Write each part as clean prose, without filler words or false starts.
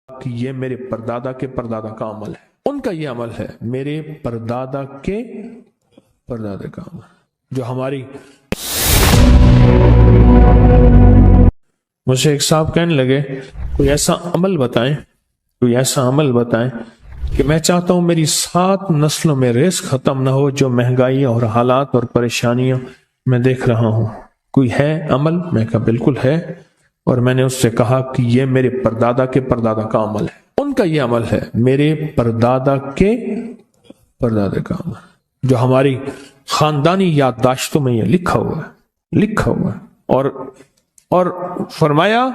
کہ یہ میرے پردادا کے پردادا کا عمل ہے، ان کا یہ عمل ہے، میرے پردادا کے پردادا کا عمل جو ہماری۔ مجھے ایک صاحب کہنے لگے کوئی ایسا عمل بتائیں، کوئی ایسا عمل بتائیں کہ میں چاہتا ہوں میری 7 نسلوں میں رزق ختم نہ ہو، جو مہنگائی اور حالات اور پریشانیاں میں دیکھ رہا ہوں، کوئی ہے عمل؟ میں کہا بالکل ہے، اور میں نے اس سے کہا کہ یہ میرے پردادا کے پردادا کا عمل ہے، ان کا یہ عمل ہے، میرے پردادا کے پردادا کا عمل جو ہماری خاندانی یادداشتوں میں یہ لکھا ہوا ہے، اور فرمایا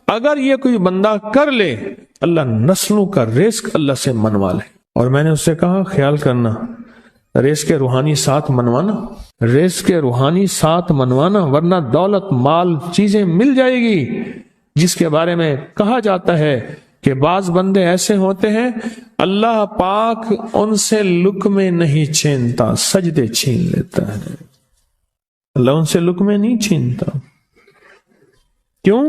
اگر یہ کوئی بندہ کر لے اللہ نسلوں کا رزق اللہ سے منوا لے۔ اور میں نے اس سے کہا خیال کرنا رزق کے روحانی ساتھ منوانا، رزق کے روحانی ساتھ منوانا، ورنہ دولت مال چیزیں مل جائے گی جس کے بارے میں کہا جاتا ہے کہ بعض بندے ایسے ہوتے ہیں اللہ پاک ان سے لقمے نہیں چھینتا، سجدے چھین لیتا ہے، اللہ ان سے لقمے نہیں چھینتا۔ کیوں؟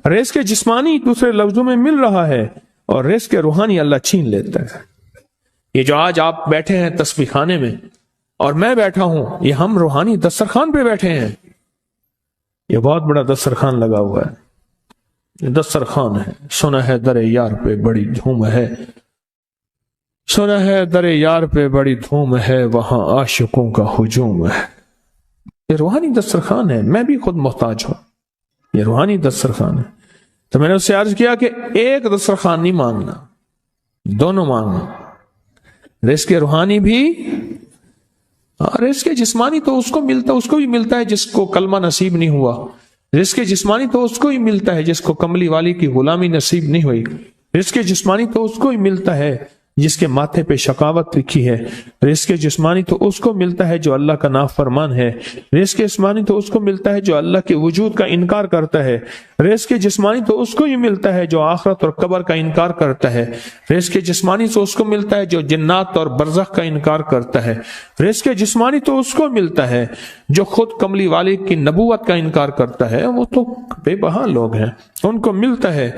رزق جسمانی دوسرے لفظوں میں مل رہا ہے اور رزق روحانی اللہ چھین لیتا ہے۔ یہ جو آج آپ بیٹھے ہیں تسبیح خانے میں اور میں بیٹھا ہوں، یہ ہم روحانی دسترخوان پہ بیٹھے ہیں، یہ بہت بڑا دسترخوان لگا ہوا ہے، یہ دسترخوان ہے۔ سنا ہے در یار پہ بڑی دھوم ہے، سنا ہے در یار پہ بڑی دھوم ہے، وہاں عاشقوں کا ہجوم ہے۔ یہ روحانی دسترخوان ہے، میں بھی خود محتاج ہوں، یہ روحانی دسترخوان ہے۔ تو میں نے اس سے عرض کیا کہ ایک دسترخوان نہیں مانگنا، دونوں مانگنا، رزق روحانی بھی اور رزق جسمانی تو اس کو بھی ملتا ہے جس کو کلمہ نصیب نہیں ہوا، رزق جسمانی تو اس کو ہی ملتا ہے جس کو کملی والی کی غلامی نصیب نہیں ہوئی، رزق جسمانی تو اس کو ہی ملتا ہے جس کے ماتھے پہ شقاوت لکھی ہے، رزق جسمانی تو اس کو ملتا ہے جو اللہ کا نافرمان ہے، رزق جسمانی تو اس کو ملتا ہے جو اللہ کے وجود کا انکار کرتا ہے، رزق جسمانی تو اس کو ہی ملتا ہے جو آخرت اور قبر کا انکار کرتا ہے، رزق جسمانی تو اس کو ملتا ہے جو جنات اور برزخ کا انکار کرتا ہے، رزق جسمانی تو اس کو ملتا ہے جو خود کملی والے کی نبوت کا انکار کرتا ہے، وہ تو بے بہا لوگ ہیں، ان کو ملتا ہے۔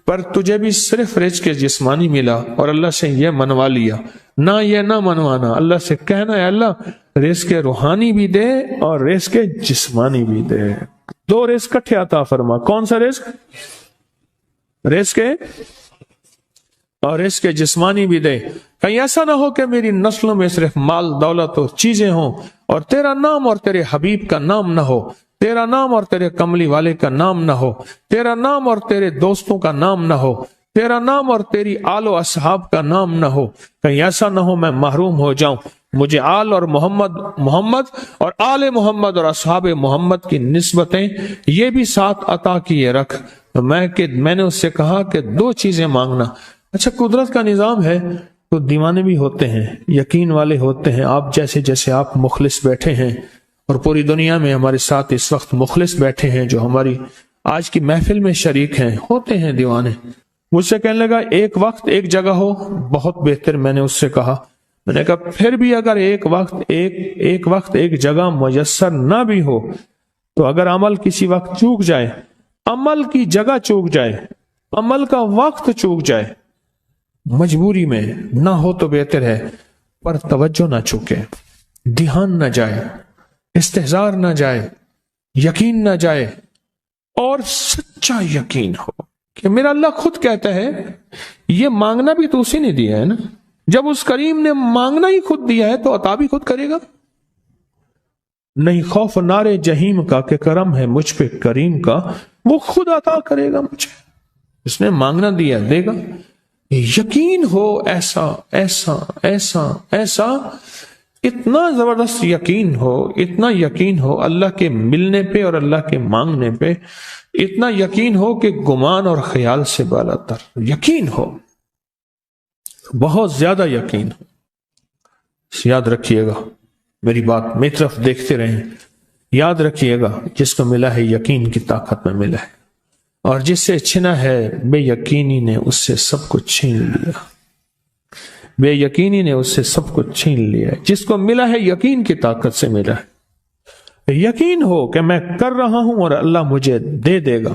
پر تجھے بھی صرف رزق جسمانی ملا اور اللہ سے یہ منوا لیا، نہ یہ نہ منوانا، اللہ سے کہنا ہے اللہ رزق روحانی بھی دے اور رزق جسمانی بھی دے، 2 رزق کٹھے عطا فرما۔ کون سا رزق؟ رزق اور رزق جسمانی بھی دے۔ کہیں ایسا نہ ہو کہ میری نسلوں میں صرف مال دولت اور چیزیں ہوں اور تیرا نام اور تیرے حبیب کا نام نہ ہو، تیرا نام اور تیرے کملی والے کا نام نہ ہو، تیرا نام اور تیرے دوستوں کا نام نہ ہو، تیرا نام اور تیری آل و اصحاب کا نام نہ ہو، کہیں ایسا نہ ہو میں محروم ہو جاؤں۔ مجھے آل اور محمد اور آل محمد اور اصحاب محمد کی نسبتیں یہ بھی ساتھ عطا کیے رکھ۔ میں نے اس سے کہا کہ 2 چیزیں مانگنا۔ اچھا قدرت کا نظام ہے تو دیوانے بھی ہوتے ہیں، یقین والے ہوتے ہیں، آپ جیسے آپ مخلص بیٹھے ہیں، اور پوری دنیا میں ہمارے ساتھ اس وقت مخلص بیٹھے ہیں جو ہماری آج کی محفل میں شریک ہیں، ہوتے ہیں دیوانے۔ مجھ سے کہنے لگا ایک وقت ایک جگہ ہو بہت بہتر۔ میں نے اس سے کہا، میں نے کہا پھر بھی اگر ایک وقت ایک جگہ میسر نہ بھی ہو تو اگر عمل کسی وقت چوک جائے، عمل کی جگہ چوک جائے، عمل کا وقت چوک جائے، مجبوری میں نہ ہو تو بہتر ہے، پر توجہ نہ چوکے، دھیان نہ جائے، استحضار نہ جائے، یقین نہ جائے، اور سچا یقین ہو کہ میرا اللہ خود کہتا ہے یہ مانگنا بھی تو اسی نے دیا ہے نا، جب اس کریم نے مانگنا ہی خود دیا ہے تو عطا بھی خود کرے گا۔ نہیں خوف نارے جہیم کا کہ کرم ہے مجھ پہ کریم کا، وہ خود عطا کرے گا مجھے، اس نے مانگنا دیا دے گا۔ یقین ہو ایسا ایسا ایسا ایسا، اتنا زبردست یقین ہو، اتنا یقین ہو اللہ کے ملنے پہ اور اللہ کے مانگنے پہ، اتنا یقین ہو کہ گمان اور خیال سے بالا تر یقین ہو، بہت زیادہ یقین ہو۔ یاد رکھیے گا میری بات، میری طرف دیکھتے رہیں، یاد رکھیے گا جس کو ملا ہے یقین کی طاقت میں ملا ہے، اور جس سے چھنا ہے بے یقینی نے اس سے سب کچھ چھین لیا، بے یقینی نے اس سے سب کچھ چھین لیا ہے۔ جس کو ملا ہے یقین کی طاقت سے ملا ہے، یقین ہو کہ میں کر رہا ہوں اور اللہ مجھے دے دے گا،